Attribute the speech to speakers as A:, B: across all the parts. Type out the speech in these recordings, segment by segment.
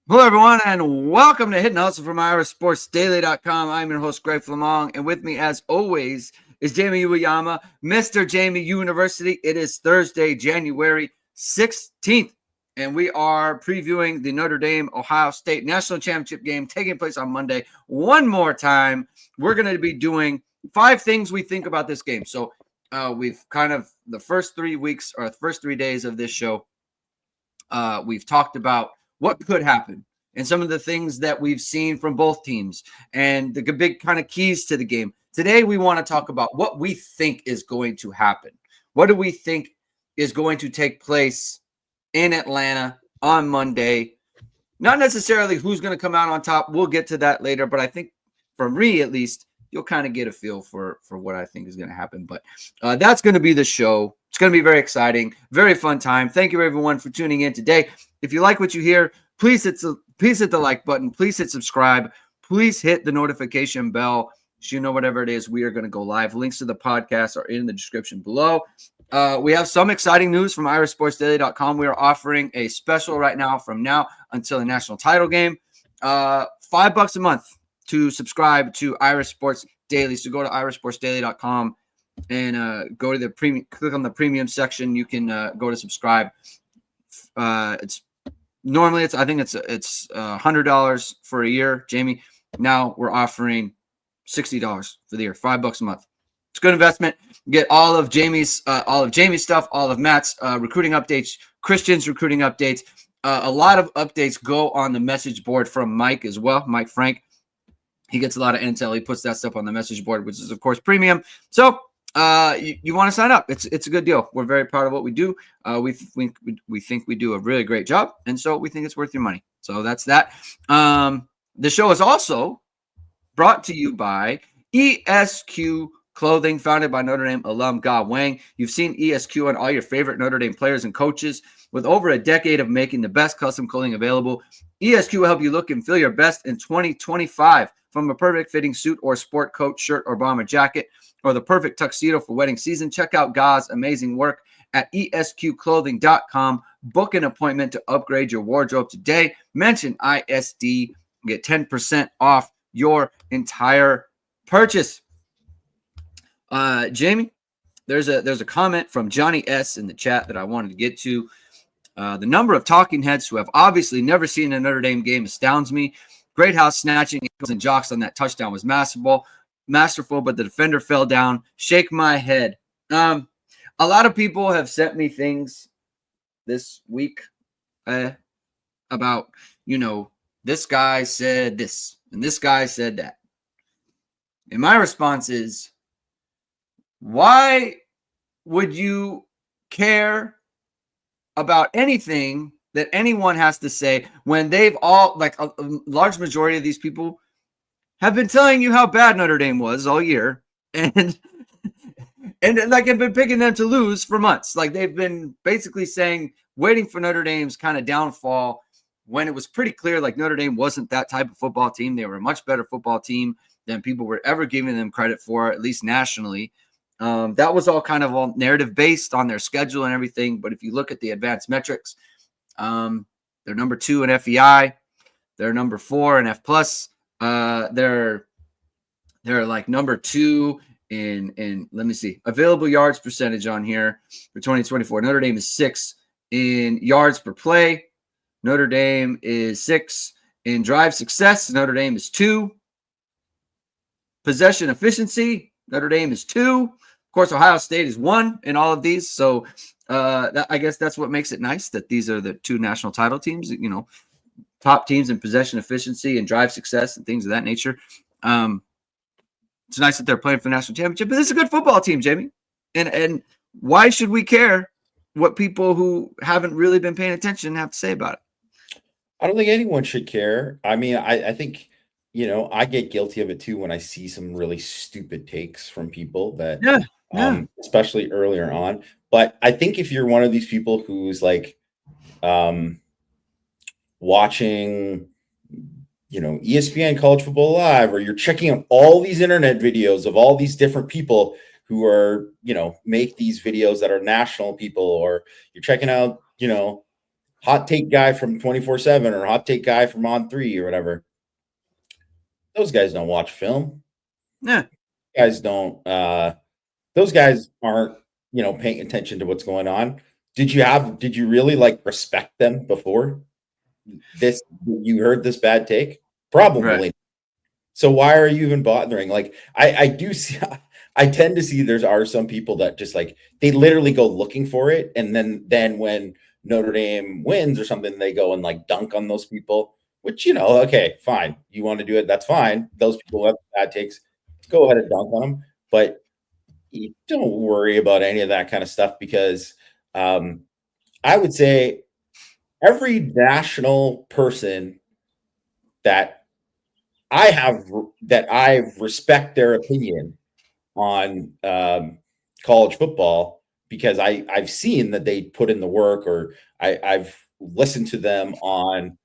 A: Hello, everyone, and welcome to Hidden Hustle from irasportsdaily.com. I'm your host, Greg Flammang, and with me, as always, is Jamie Uyeyama, Mr. Jamie University. It is Thursday, January 16th, and we are previewing the Notre Dame Ohio State National Championship game taking place on Monday. One more time, we're going to be doing 5 things we think about this game. So we've kind of, the first 3 weeks or the first 3 days of this show, we've talked about what could happen and some of the things that we've seen from both teams and the big kind of keys to the game. Today, we want to talk about what we think is going to happen. What do we think is going to take place in Atlanta on Monday? Not necessarily who's going to come out on top. We'll get to that later, but I think for me, at least, you'll kind of get a feel for what I think is going to happen. But that's going to be the show. It's going to be very exciting, very fun time. Thank you, everyone, for tuning in today. If you like what you hear, please hit the like button. Please hit subscribe. Please hit the notification bell so you know whatever it is we are going to go live. Links to the podcast are in the description below. We have some exciting news from irasportsdaily.com. We are offering a special right now from now until the national title game. $5 a month to subscribe to Irish Sports Daily. So go to irasportsdaily.com and go to the premium. Click on the premium section. You can go to subscribe. It's normally I think it's $100 for a year, Jamie. Now we're offering $60 for the year, $5 a month. It's a good investment. Get all of Jamie's stuff, all of Matt's recruiting updates, Christian's recruiting updates. A lot of updates go on the message board from Mike as well. Mike Frank. He gets a lot of intel. He puts that stuff on the message board, which is, of course, premium. So you want to sign up. It's a good deal. We're very proud of what we do. We think we do a really great job, and so we think it's worth your money. So that's that. The show is also brought to you by ESQ Clothing, founded by Notre Dame alum Ge Wang. You've seen ESQ on all your favorite Notre Dame players and coaches. With over a decade of making the best custom clothing available, ESQ will help you look and feel your best in 2025. From a perfect fitting suit or sport coat, shirt, or bomber jacket, or the perfect tuxedo for wedding season, check out Ge's amazing work at esqclothing.com. Book an appointment to upgrade your wardrobe today. Mention ISD and get 10% off your entire purchase. Jamie, there's a comment from Johnny S in the chat that I wanted to get to. The number of talking heads who have obviously never seen a Notre Dame game astounds me. Greathouse snatching and jocks on that touchdown was masterful, but the defender fell down. Shake my head. A lot of people have sent me things this week about, this guy said this and this guy said that. And my response is, why would you care about anything that anyone has to say when they've all, like a large majority of these people have been telling you how bad Notre Dame was all year and like have been picking them to lose for months. Like they've been basically saying, waiting for Notre Dame's kind of downfall when it was pretty clear like Notre Dame wasn't that type of football team. They were a much better football team than people were ever giving them credit for, at least nationally. That was all kind of all narrative based on their schedule and everything. But if you look at the advanced metrics, they're number 2 in FEI. They're number 4 in F plus. They're like number 2 in let me see, available yards percentage on here for 2024. Notre Dame is 6 in yards per play. Notre Dame is 6 in drive success. Notre Dame is 2. Possession efficiency. Notre Dame is 2. Of course, Ohio State is 1 in all of these. So I guess that's what makes it nice that these are the 2 national title teams, top teams in possession efficiency and drive success and things of that nature. It's nice that they're playing for the national championship, but this is a good football team, Jamie. And why should we care what people who haven't really been paying attention have to say about it?
B: I don't think anyone should care. I mean, I think, I get guilty of it too when I see some really stupid takes from people that, especially earlier on. But I think if you're one of these people who's like watching, ESPN College Football Live, or you're checking out all these internet videos of all these different people who are, make these videos that are national people, or you're checking out, hot take guy from 24/7 or hot take guy from On 3 or whatever. Those guys don't watch film.
A: Yeah.
B: Guys don't those guys aren't, paying attention to what's going on. Did you really like respect them before you heard this bad take? Probably.
A: Right.
B: So why are you even bothering? Like I do see I tend to see are some people that just like they literally go looking for it, and then when Notre Dame wins or something, they go and like dunk on those people, which okay, fine. You want to do it, that's fine. Those people who have bad takes, go ahead and dunk on them. But you don't worry about any of that kind of stuff because I would say every national person that I respect their opinion on college football because I've seen that they put in the work, or I've listened to them on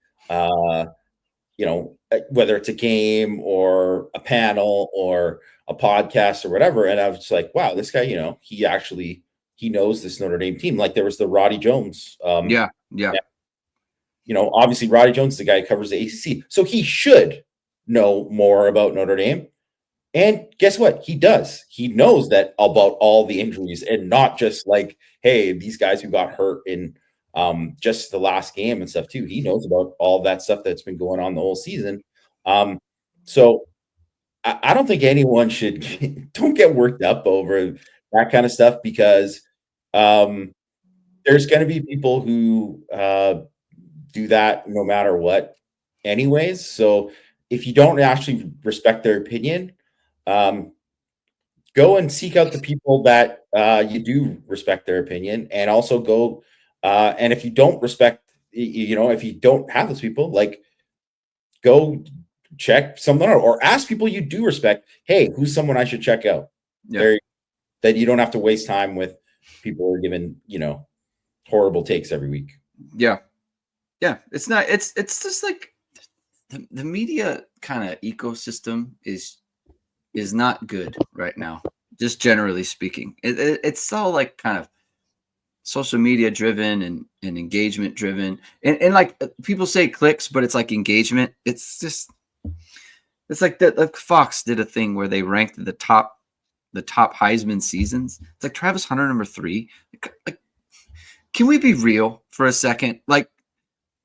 B: whether it's a game or a panel or a podcast or whatever, and I was just like, wow, this guy, he knows this Notre Dame team. Like there was the Roddy Jones.
A: Yeah.
B: Obviously Roddy Jones is the guy who covers the ACC, so he should know more about Notre Dame. And guess what? He does. He knows that about all the injuries, and not just like, hey, these guys who got hurt in just the last game and stuff too. He knows about all that stuff that's been going on the whole season. So I don't think anyone should don't get worked up over that kind of stuff because there's going to be people who do that no matter what anyways. So if you don't actually respect their opinion, go and seek out the people that you do respect their opinion, and also go and if you don't respect, if you don't have those people, like go check someone out or ask people you do respect, hey, who's someone I should check out?
A: Yeah.
B: That you don't have to waste time with people who are giving, horrible takes every week.
A: Yeah. It's just like the media kind of ecosystem is not good right now, just generally speaking. It's so like kind of social media driven and engagement driven, and like people say clicks, but it's like engagement. It's like that. Like Fox did a thing where they ranked the top Heisman seasons. It's like Travis Hunter number 3. Like, can we be real for a second? Like,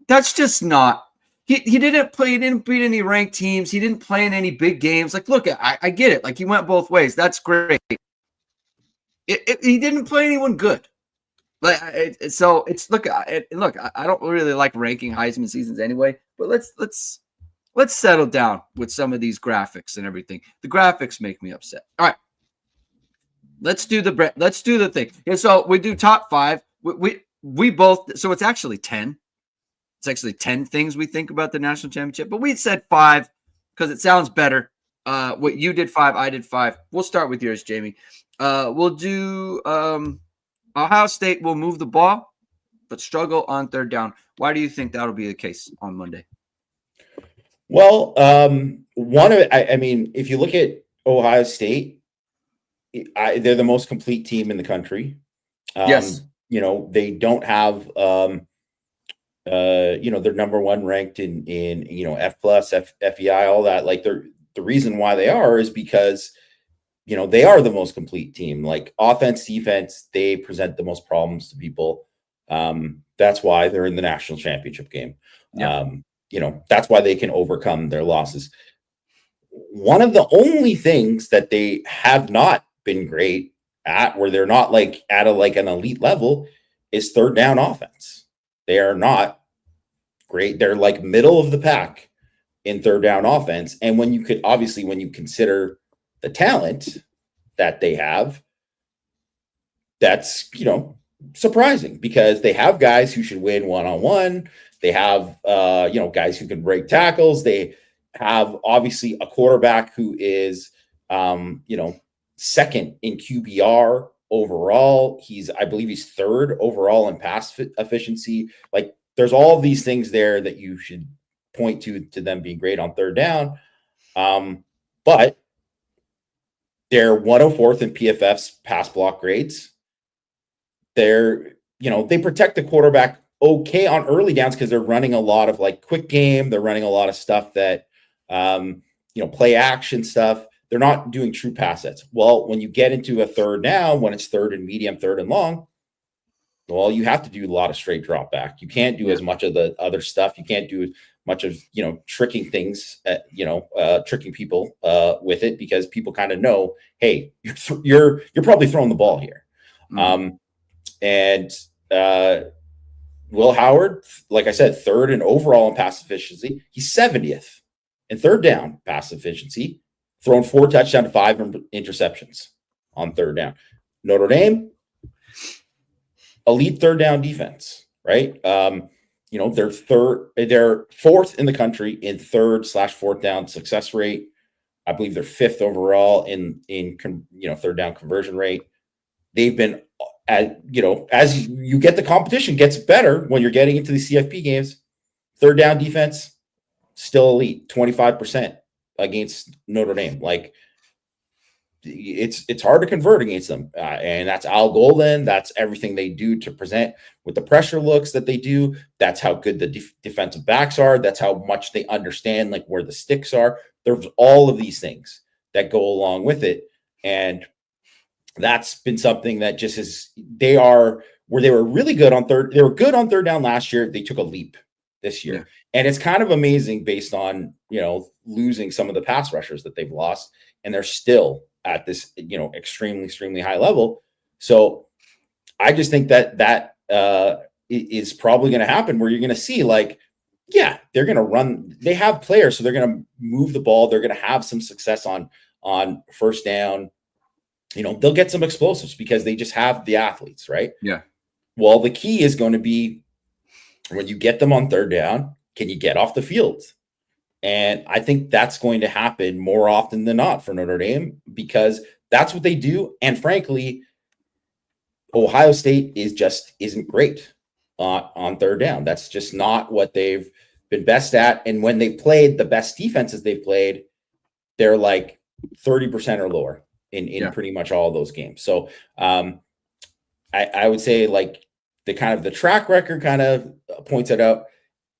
A: that's just not. He didn't play. He didn't beat any ranked teams. He didn't play in any big games. Like, look, I get it. Like, he went both ways. That's great. He didn't play anyone good. Like, so it's look. I don't really like ranking Heisman seasons anyway. But let's settle down with some of these graphics and everything. The graphics make me upset. All right, let's do the thing. Yeah, so we do top 5. We both. So it's actually 10. It's actually 10 things we think about the national championship, but we said 5 because it sounds better. What you did 5, I did 5. We'll start with yours, Jamie. We'll do Ohio State will move the ball, but struggle on third down. Why do you think that'll be the case on Monday?
B: Well, I mean, if you look at Ohio State, they're the most complete team in the country.
A: Yes.
B: They don't have they're number 1 ranked in F plus, FEI, all that. Like the reason why they are is because they are the most complete team. Like offense, defense, they present the most problems to people. That's why they're in the national championship game.
A: Yeah.
B: That's why they can overcome their losses. One of the only things that they have not been great at, where they're not like at an elite level, is third down offense. They are not great. They're like middle of the pack in third down offense. And when you consider the talent that they have, that's, surprising, because they have guys who should win one-on-one. They have, guys who can break tackles. They have obviously a quarterback who is, second in QBR overall. I believe he's third overall in pass efficiency. Like, there's all these things there that you should point to them being great on third down. But they're 104th in PFF's pass block grades. They protect the quarterback okay on early downs because they're running a lot of like quick game. They're running a lot of stuff that, play action stuff. They're not doing true pass sets. Well, when you get into a third down, when it's third and medium, third and long, well, you have to do a lot of straight drop back. You can't do as much of the other stuff. You can't do much of, tricking things, tricking people with it, because people kind of know, hey, you're probably throwing the ball here. And Will Howard, like I said, third in overall in pass efficiency. He's 70th in third down pass efficiency, thrown 4 touchdowns, 5 interceptions on third down. Notre Dame, elite third down defense, right? They're fourth in the country in third/fourth down success rate. I believe they're 5th overall in third down conversion rate. They've been as you get, the competition gets better when you're getting into the CFP games. Third down defense, still elite, 25% against Notre Dame. Like, it's hard to convert against them, and that's Al Golden. That's everything they do to present with the pressure looks that they do. That's how good the defensive backs are. That's how much they understand like where the sticks are. There's all of these things that go along with it, and that's been something that just is, they were really good on third. They were good on third down last year. They took a leap this year. Yeah. And it's kind of amazing based on, losing some of the pass rushers that they've lost, and they're still at this, extremely, extremely high level. So I just think that is probably going to happen, where you're going to see like, yeah, they're going to run. They have players, so they're going to move the ball. They're going to have some success on first down. They'll get some explosives because they just have the athletes, right?
A: Yeah.
B: Well, the key is going to be, when you get them on third down, can you get off the field? And I think that's going to happen more often than not for Notre Dame, because that's what they do. And frankly, Ohio State isn't great on third down. That's just not what they've been best at. And when they've played the best defenses they've played, they're like 30% or lower in pretty much all of those games. So I would say like the track record kind of points it out.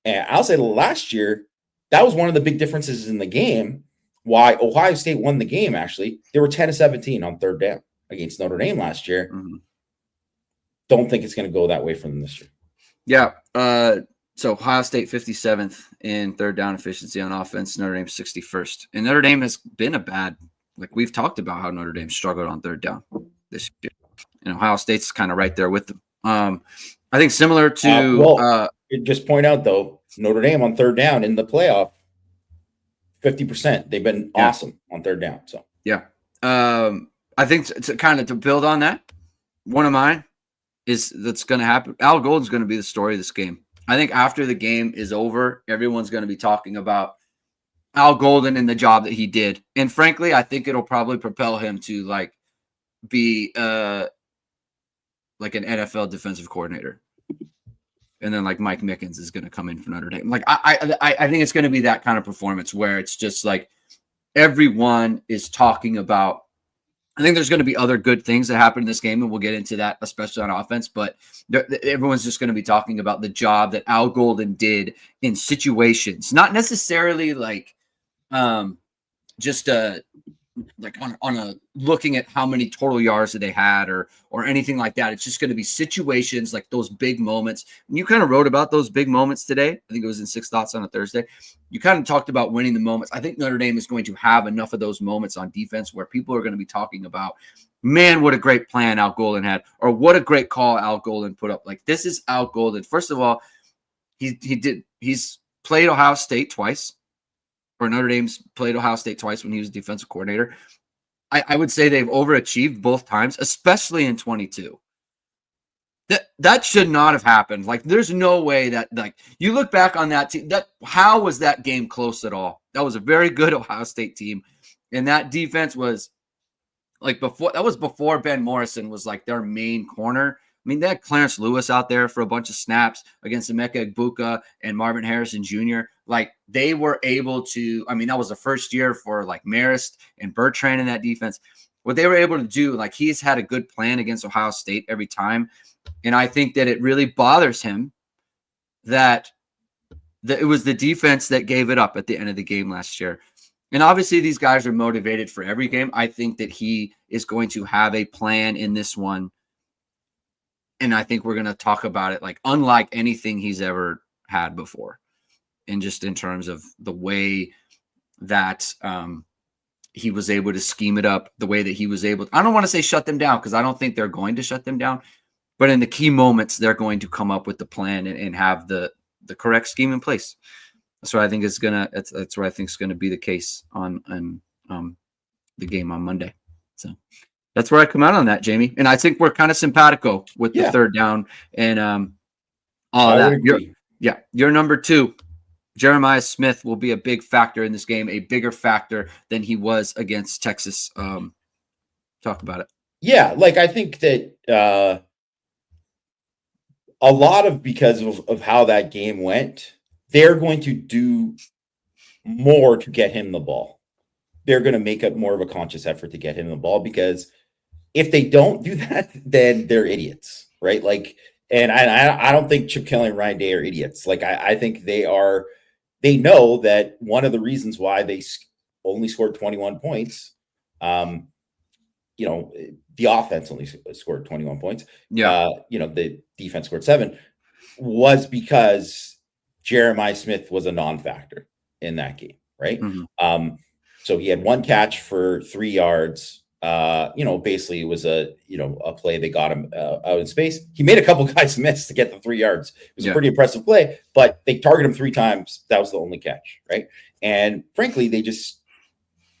B: And I'll say last year, that was one of the big differences in the game. Why Ohio State won the game, actually. They were 10-17 on third down against Notre Dame last year. Mm-hmm. Don't think it's going to go that way for them this year.
A: Yeah. So Ohio State 57th in third down efficiency on offense, Notre Dame 61st. And Notre Dame has been like we've talked about how Notre Dame struggled on third down this year. And Ohio State's kind of right there with them. I think similar to
B: just point out though, Notre Dame on third down in the playoff, 50%. They've been awesome on third down. So
A: I think to build on that, one of mine that's going to happen. Al Golden's going to be the story of this game. I think after the game is over, everyone's going to be talking about Al Golden and the job that he did. And frankly, I think it'll probably propel him to be like an NFL defensive coordinator. And then Mike Mickens is going to come in for Notre Dame. I think it's going to be that kind of performance where it's just like everyone is talking about. I think there's going to be other good things that happen in this game, and we'll get into that, especially on offense. But everyone's just going to be talking about the job that Al Golden did in situations, not necessarily just on a looking at how many total yards that they had or anything like that. It's just going to be situations like those big moments. And you kind of wrote about those big moments today. I think it was in 6 Thoughts on a Thursday. You kind of talked about winning the moments. I think Notre Dame is going to have enough of those moments on defense where people are going to be talking about, man, what a great plan Al Golden had, or what a great call Al Golden put up. This is Al Golden. First of all, he's played Ohio State twice. Or Notre Dame's played Ohio State twice when he was defensive coordinator. I would say they've overachieved both times, especially in 22. That should not have happened. There's no way that you look back on that team. How was that game close at all? That was a very good Ohio State team, and that defense was before Ben Morrison was their main corner. I mean, they had Clarence Lewis out there for a bunch of snaps against Emeka Egbuka and Marvin Harrison Jr. They were able to, that was the first year for Marist and Bertrand in that defense. What they were able to do, he's had a good plan against Ohio State every time. And I think that it really bothers him that it was the defense that gave it up at the end of the game last year. And obviously these guys are motivated for every game. I think that he is going to have a plan in this one. And I think we're going to talk about it like unlike anything he's ever had before. And just in terms of the way that he was able to scheme it up, the way that he was able to, I don't want to say shut them down because I don't think they're going to shut them down. But in the key moments, they're going to come up with the plan and have the correct scheme in place. That's what I think is gonna. That's what I think is gonna be the case on the game on Monday. So that's where I come out on that, Jamie. And I think we're kind of simpatico with the third down and all of that. You're number 2. Jeremiah Smith will be a big factor in this game, a bigger factor than he was against Texas. Talk about it.
B: Yeah, like I think that a lot of because of how that game went, they're going to do more to get him the ball. They're going to make it more of a conscious effort to get him the ball because if they don't do that, then they're idiots, right? Like, and I don't think Chip Kelly and Ryan Day are idiots. Like, I think they are. They know that one of the reasons why they only scored 21 points, the offense only scored 21 points.
A: Yeah.
B: The defense scored 7 was because Jeremiah Smith was a non-factor in that game. Right.
A: Mm-hmm.
B: So he had 1 catch for 3 yards. Basically it was a play. They got him out in space. He made a couple guys miss to get the 3 yards. It was a pretty impressive play, but they targeted him 3 times. That was the only catch. Right. And frankly,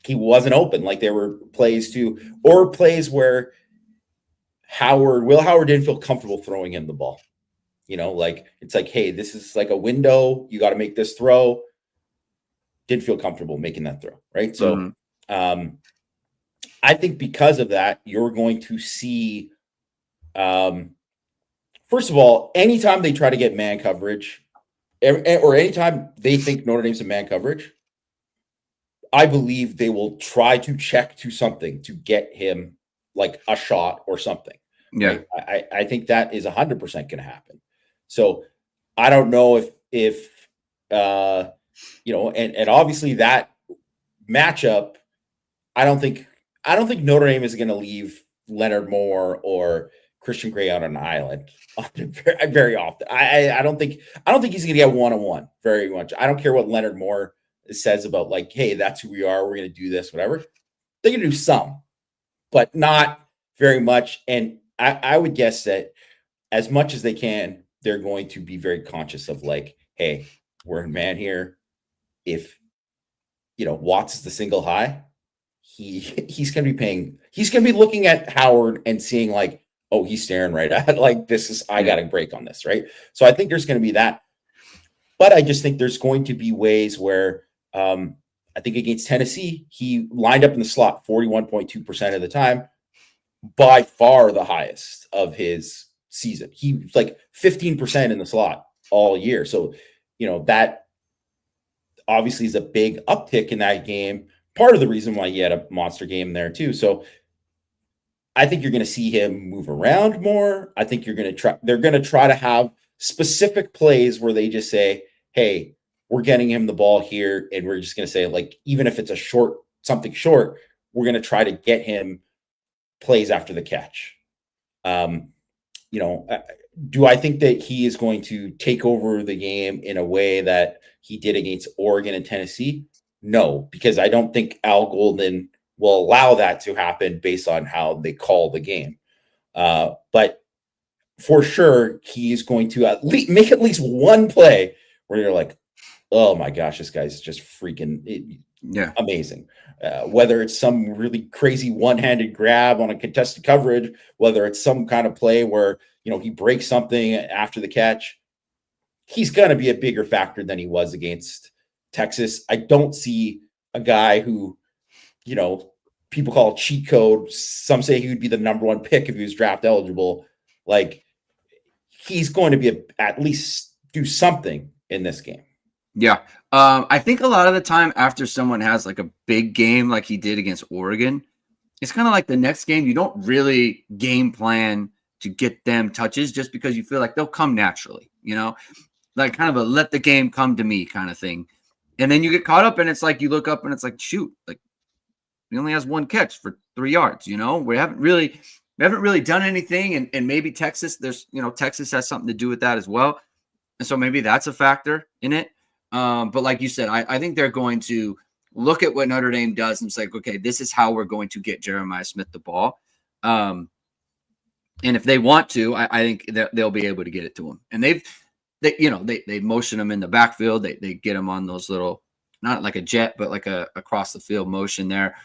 B: he wasn't open. Like there were plays where Will Howard didn't feel comfortable throwing him the ball. Like it's like, hey, this is like a window. You got to make this throw. Didn't feel comfortable making that throw. Right. So, I think because of that, you're going to see, first of all, anytime they try to get man coverage or anytime they think Notre Dame's in man coverage, I believe they will try to check to something to get him like a shot or something.
A: Yeah.
B: Right? I think that is 100% going to happen. So I don't know if and obviously that matchup, I don't think Notre Dame is going to leave Leonard Moore or Christian Gray out on an island very often. I don't think he's going to get one-on-one very much. I don't care what Leonard Moore says about like, hey, that's who we are. We're going to do this, whatever. They're going to do some, but not very much. And I would guess that as much as they can, they're going to be very conscious of like, hey, we're in man here. If Watts is the single high, he's going to be looking at Howard and seeing like, oh, he's staring right at like I got to break on this, right? So I think there's going to be that, but I just think there's going to be ways where I think against Tennessee he lined up in the slot 41.2% of the time, by far the highest of his season. He was like 15% in the slot all year, so that obviously is a big uptick in that game. Part of the reason why he had a monster game there too. So I think you're going to see him move around more. I think they're going to try to have specific plays where they just say, hey, we're getting him the ball here. And we're just going to say like, even if it's something short, we're going to try to get him plays after the catch. Do I think that he is going to take over the game in a way that he did against Oregon and Tennessee? No, because I don't think Al Golden will allow that to happen based on how they call the game. But for sure, he's going to make at least one play where you're like, oh my gosh, this guy's just freaking amazing. Whether it's some really crazy one-handed grab on a contested coverage, whether it's some kind of play where, he breaks something after the catch, he's going to be a bigger factor than he was against Texas. I don't see a guy who, people call a cheat code. Some say he would be the number 1 pick if he was draft eligible. Like he's going to be at least do something in this game.
A: Yeah. I think a lot of the time after someone has like a big game, like he did against Oregon, it's kind of like the next game. You don't really game plan to get them touches just because you feel like they'll come naturally, like kind of a let the game come to me kind of thing. And then you get caught up and it's like you look up and it's like, shoot, like he only has one catch for 3 yards, We haven't really done anything. And maybe Texas, Texas has something to do with that as well. And so maybe that's a factor in it. But like you said, I think they're going to look at what Notre Dame does and say, okay, this is how we're going to get Jeremiah Smith the ball. And if they want to, I think they'll be able to get it to him. And they motion him in the backfield. They get him on those little, not like a jet, but like a across the field motion there.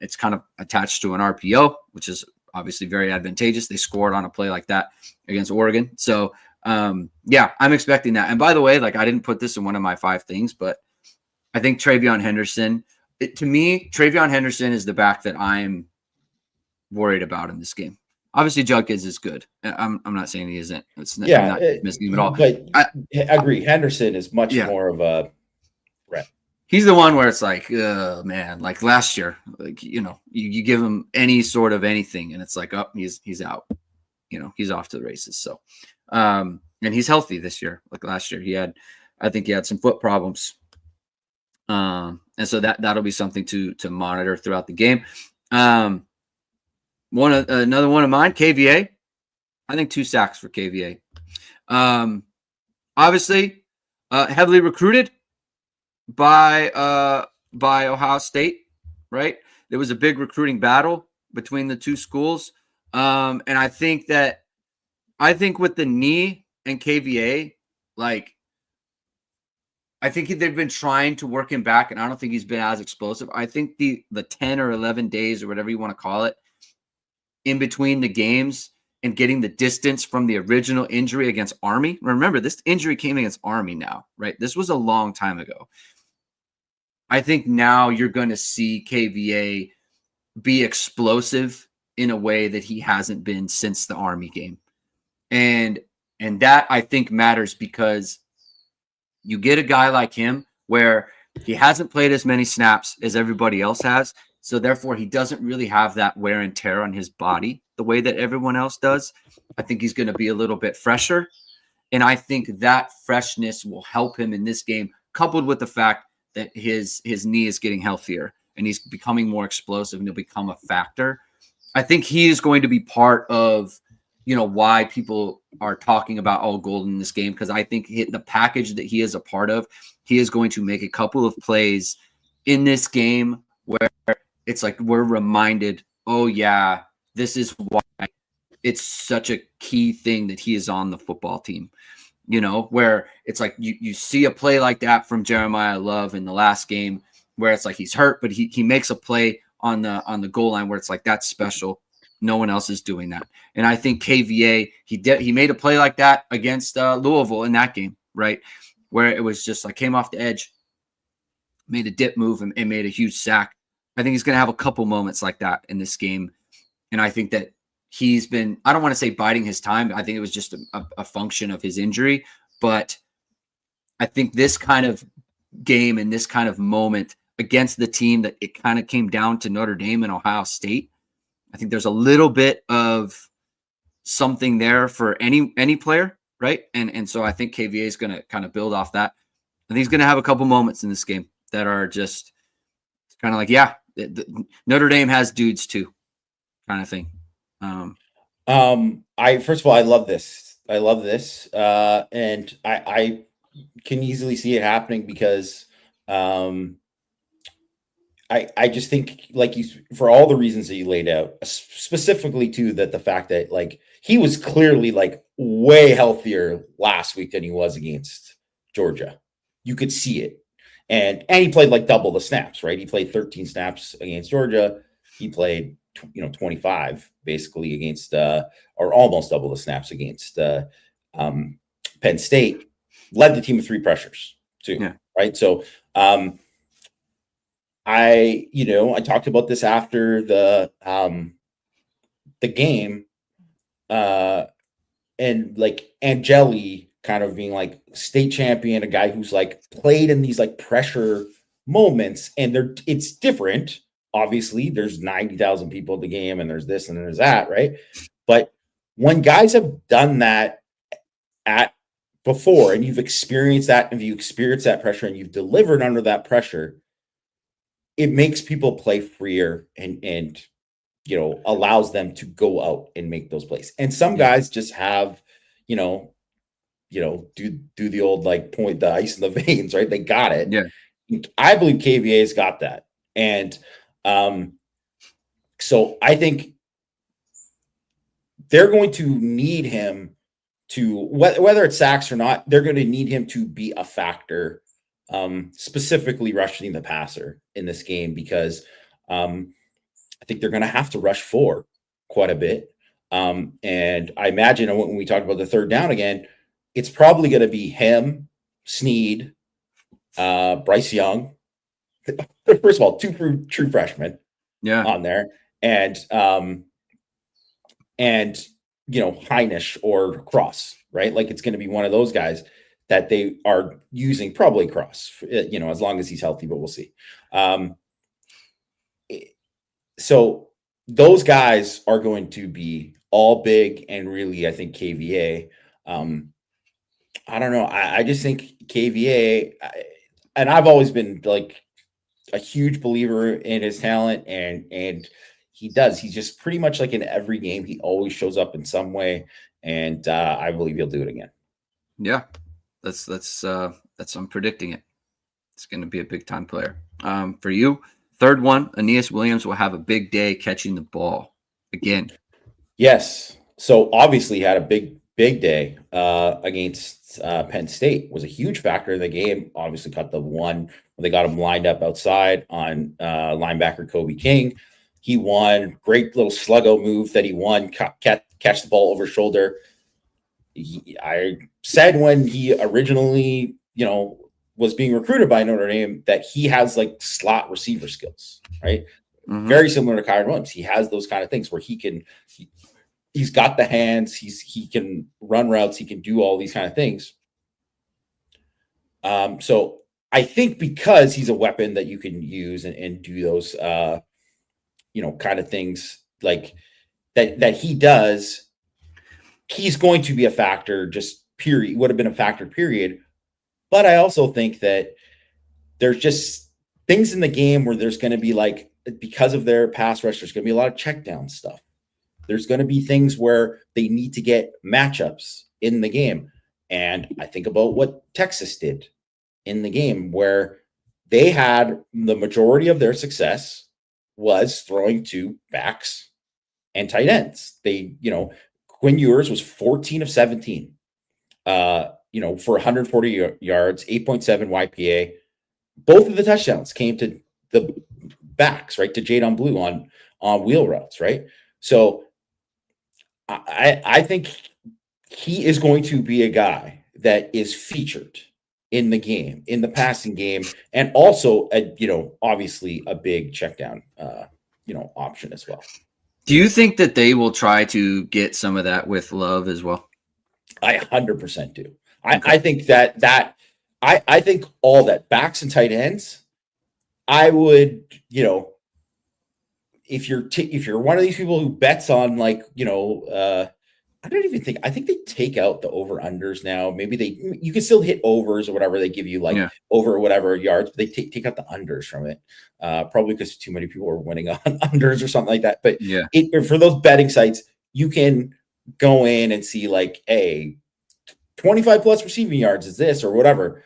A: It's kind of attached to an RPO, which is obviously very advantageous. They scored on a play like that against Oregon. So yeah, I'm expecting that. And by the way, like I didn't put this in one of my 5 things, but I think TreVeyon Henderson, to me, TreVeyon Henderson is the back that I'm worried about in this game. Obviously, Judkins is good. I'm not saying he isn't. I'm not missing him at all.
B: But I agree. Henderson is much more of a threat.
A: He's the one where it's like, man, like last year, like, you give him any sort of anything and it's like, oh, he's out. He's off to the races. So, and he's healthy this year. Like last year, I think he had some foot problems. And so that'll be something to monitor throughout the game. Another one of mine, KVA. I think 2 sacks for KVA. Obviously, heavily recruited by Ohio State, right? There was a big recruiting battle between the 2 schools. And I think with the knee and KVA, like, I think they've been trying to work him back, and I don't think he's been as explosive. I think the 10 or 11 days or whatever you want to call it in between the games and getting the distance from the original injury against Army. Remember, this injury came against Army now, right? This was a long time ago. I think now you're going to see KVA be explosive in a way that he hasn't been since the Army game. And that I think matters because you get a guy like him where he hasn't played as many snaps as everybody else has. So therefore he doesn't really have that wear and tear on his body the way that everyone else does. I think he's going to be a little bit fresher. And I think that freshness will help him in this game, coupled with the fact that his knee is getting healthier and he's becoming more explosive and he'll become a factor. I think he is going to be part of, why people are talking about all gold in this game. Cause I think the package that he is a part of, he is going to make a couple of plays in this game where it's like, we're reminded, oh yeah, this is why it's such a key thing that he is on the football team, where it's like, you see a play like that from Jeremiah Love in the last game where it's like, he's hurt, but he makes a play on the goal line where it's like, that's special. No one else is doing that. And I think KVA, he made a play like that against Louisville in that game, right? Where it was just like came off the edge, made a dip move and made a huge sack. I think he's going to have a couple moments like that in this game. And I think that he's been, I don't want to say biding his time. I think it was just a function of his injury. But I think this kind of game and this kind of moment against the team that it kind of came down to Notre Dame and Ohio State, I think there's a little bit of something there for any player, right? And so I think KVA is going to kind of build off that. I think he's going to have a couple moments in this game that are just kind of like, yeah, Notre Dame has dudes too, kind of thing.
B: First of all, I love this. And I can easily see it happening because I just think, like, for all the reasons that you laid out, specifically too, that the fact that like he was clearly like way healthier last week than he was against Georgia. You could see it. And he played like double the snaps, right? He played 13 snaps against Georgia. He played 25 basically against or almost double the snaps against Penn State. Led the team with 3 pressures too, yeah. Right? So I talked about this after the game, and like Angeli kind of being like state champion, a guy who's like played in these like pressure moments, and it's different. Obviously, there's 90,000 people at the game, and there's this and there's that, right? But when guys have done that at before and you've experienced that, and you experience that pressure and you've delivered under that pressure, it makes people play freer and allows them to go out and make those plays. And some guys just have, do the old like point the ice in the veins, right? They got it.
A: Yeah.
B: I believe KVA's got that. And so I think they're going to need him to, whether it's sacks or not, they're going to need him to be a factor, specifically rushing the passer in this game, because I think they're going to have to rush 4 quite a bit. And I imagine when we talk about the third down again, it's probably going to be him, Sneed, Bryce Young. First of all, 2 true freshmen on there. And Heinisch or Cross, right? Like, it's going to be one of those guys that they are using, probably Cross, as long as he's healthy, but we'll see. So those guys are going to be all big, and really, I think KVA, I don't know. I just think KVA, and I've always been like a huge believer in his talent, and he's just pretty much like in every game, he always shows up in some way, and I believe he'll do it again.
A: Yeah, that's I'm predicting it. It's going to be a big time player. For you, third one, Aneas Williams will have a big day catching the ball again.
B: Yes. So obviously he had a big day against Penn State. Was a huge factor in the game. Obviously caught the one when they got him lined up outside on linebacker Kobe King. He won. Great little sluggo move that he won. Catch the ball over shoulder. I said when he originally, was being recruited by Notre Dame that he has like slot receiver skills, right? Mm-hmm. Very similar to Kyron Williams. He has those kind of things where he's got the hands, he can run routes, he can do all these kind of things. So I think because he's a weapon that you can use and do those, kind of things like that he does, he's going to be a factor, just period. Would have been a factor, period. But I also think that there's just things in the game where there's going to be like, because of their pass rush, there's going to be a lot of check down stuff. There's going to be things where they need to get matchups in the game. And I think about what Texas did in the game, where they had the majority of their success was throwing to backs and tight ends. They, Quinn Ewers was 14 of 17, for 140 yards, 8.7 YPA. Both of the touchdowns came to the backs, right? To Jadon Blue on wheel routes, right? So I think he is going to be a guy that is featured in the game, in the passing game, and also obviously a big check down option as well.
A: Do you think that they will try to get some of that with Love as well?
B: I 100% do. Okay. I think that I think all that, backs and tight ends, I would, if you're one of these people who bets on like, I don't even think, I think they take out the over unders now. Maybe you can still hit overs or whatever. They give you like over whatever yards, but they take out the unders from it. Probably because too many people are winning on unders or something like that. But for those betting sites, you can go in and see like, 25 plus receiving yards is this or whatever.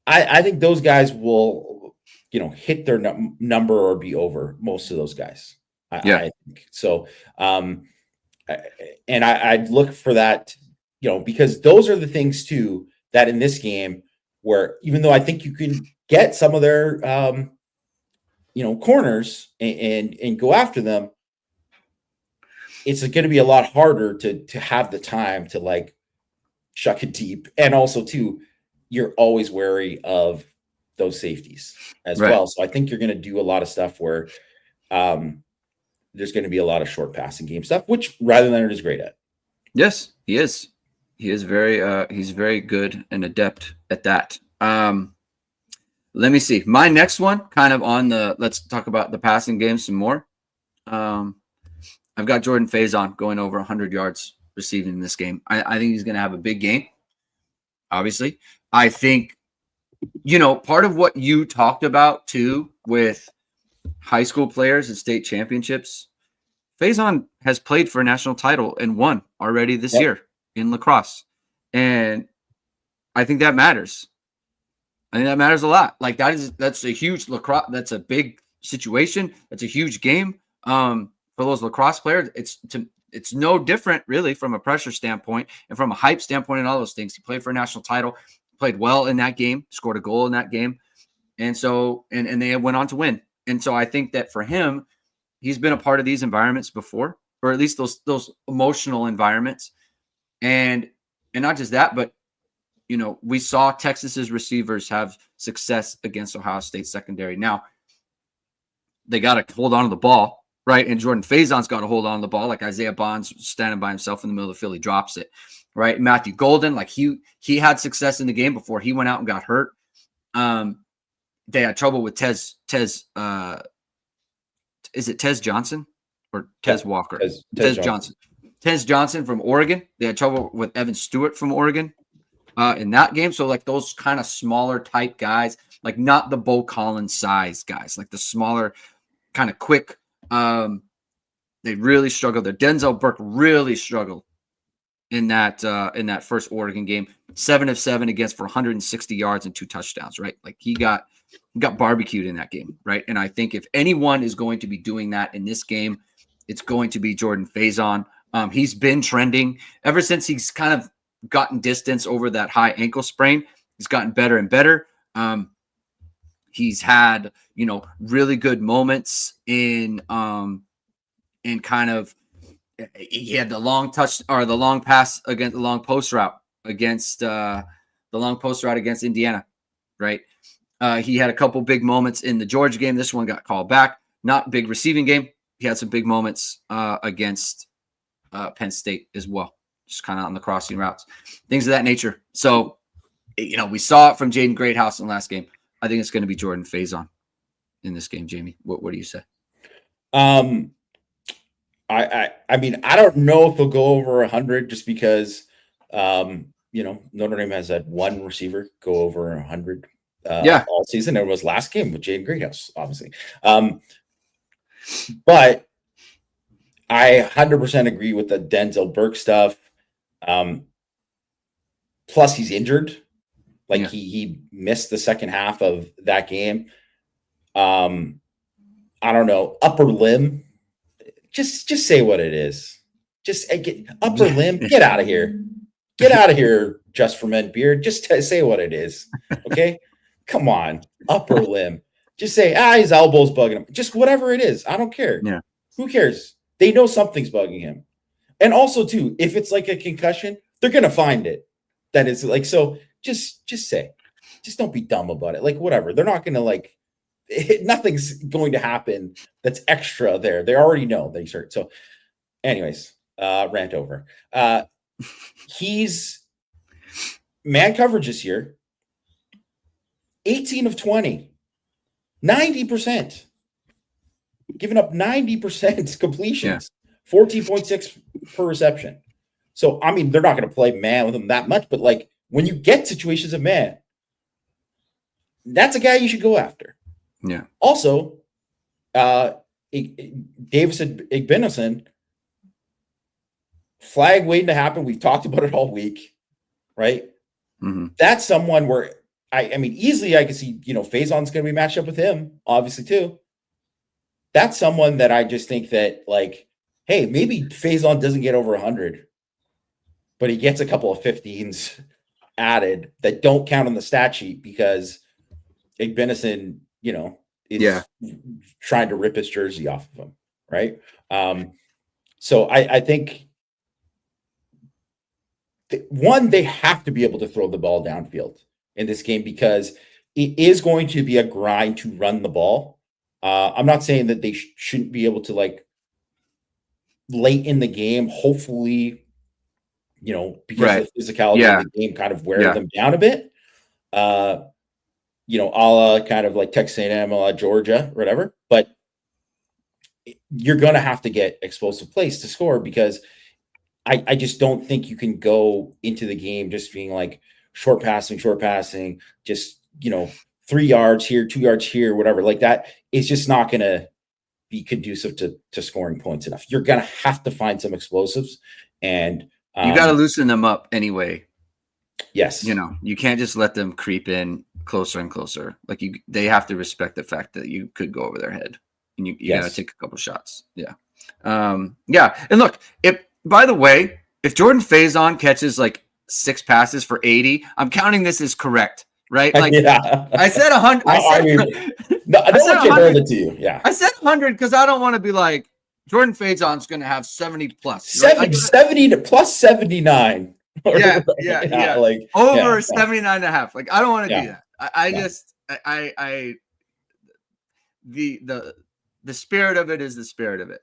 B: I think those guys will, hit their number or be over, most of those guys. I think so. And I'd look for that, because those are the things too, that in this game where, even though I think you can get some of their, corners and go after them, it's going to be a lot harder to have the time to like chuck it deep. And also too, you're always wary of those safeties as well. So I think you're going to do a lot of stuff where, there's going to be a lot of short passing game stuff, which Leonard is great at.
A: Yes, he is. He is he's very good and adept at that. Let me see. My next one, kind of on let's talk about the passing game some more. I've got Jordan Faison going over 100 yards receiving in this game. I think he's going to have a big game. obviously. I think, part of what you talked about too with high school players and state championships, Faison has played for a national title and won already this year in lacrosse. And I think that matters. I think that matters a lot. Like that's a huge lacrosse. That's a big situation. That's a huge game for those lacrosse players. It's no different really from a pressure standpoint and from a hype standpoint and all those things. He played for a national title, played well in that game, scored a goal in that game. And so, and they went on to win. And so I think that for him, he's been a part of these environments before, or at least those emotional environments. And not just that, but we saw Texas's receivers have success against Ohio State secondary. Now, they got to hold on to the ball, right? And Jordan Faison's got to hold on to the ball, like Isaiah Bond's standing by himself in the middle of the field. He drops it, right? Matthew Golden, like he had success in the game before he went out and got hurt. They had trouble with Tez. Is it Tez Johnson or Tez Walker? Tez Johnson. Tez Johnson from Oregon. They had trouble with Evan Stewart from Oregon in that game. So like those kind of smaller type guys, like not the Bo Collins size guys, like the smaller kind of quick. They really struggled there. Denzel Burke really struggled in that first Oregon game. 7 of 7 against for 160 yards and 2 touchdowns, right? Like he got barbecued in that game, right? And I think if anyone is going to be doing that in this game, it's going to be Jordan Faison. He's been trending ever since he's kind of gotten distance over that high ankle sprain. He's gotten better and better. He's had, really good moments in kind of, he had the long touch or the long pass against the long post route against Indiana, right? He had a couple big moments in the Georgia game. This one got called back. Not big receiving game. He had some big moments against Penn State as well, just kind of on the crossing routes, things of that nature. So, we saw it from Jaden Greathouse in the last game. I think it's going to be Jordan Faison in this game. Jamie, what do you say?
B: I mean, I don't know if he'll go over 100 just because, Notre Dame has had one receiver go over 100 all season. It was last game with Jaden Greathouse, obviously. But I 100% agree with the Denzel Burke stuff. Plus, he's injured. Like he missed the second half of that game. I don't know. Upper limb. Just say what it is. Just get upper limb. Get out of here. Get out of here, Just for Men beard. Just say what it is. Okay? Come on. Upper limb. Just say, his elbow's bugging him. Just whatever it is. I don't care.
A: Yeah.
B: Who cares? They know something's bugging him. And also, too, if it's like a concussion, they're going to find it. That is like, so just say. Just don't be dumb about it. Like, whatever. They're not going to nothing's going to happen that's extra there. They already know that he's hurt. So anyways, rant over. He's man coverage this year, 18 of 20, 90%, giving up 90% completions, 14.6 per reception. So, I mean, they're not going to play man with him that much, but like when you get situations of man, that's a guy you should go after.
A: Yeah.
B: Also, Davis Igbenison, flag waiting to happen. We've talked about it all week, right?
A: Mm-hmm.
B: That's someone where I mean, easily I can see, Faison's going to be matched up with him, obviously too. That's someone that I just think that, like, hey, maybe Faison doesn't get over 100, but he gets a couple of 15s added that don't count on the stat sheet because Igbenison, is trying to rip his jersey off of him, right? So I think they have to be able to throw the ball downfield in this game because it is going to be a grind to run the ball. I'm not saying that they shouldn't be able to, like, late in the game, hopefully, because of the physicality of the game kind of wear them down a bit. A la kind of like Texas A&M, a la Georgia, whatever. But you're going to have to get explosive plays to score because I just don't think you can go into the game just being like, short passing, just, 3 yards here, 2 yards here, whatever, like that is just not going to be conducive to scoring points enough. You're going to have to find some explosives, and
A: you got to loosen them up anyway.
B: Yes.
A: You can't just let them creep in closer and closer. Like they have to respect the fact that you could go over their head, and you got to take a couple shots. Yeah. Yeah. And look, by the way, if Jordan Faison catches like 6 passes for 80, I'm counting this as correct, right? Like I said 100. I
B: don't want to hold it to you. Yeah.
A: I said 100 because I don't want to be like Jordan Faison's going to have 70 plus.
B: 70 to plus 79.
A: Yeah. Like over 79 and a half. Like I don't want to do that. The spirit of it is the spirit of it.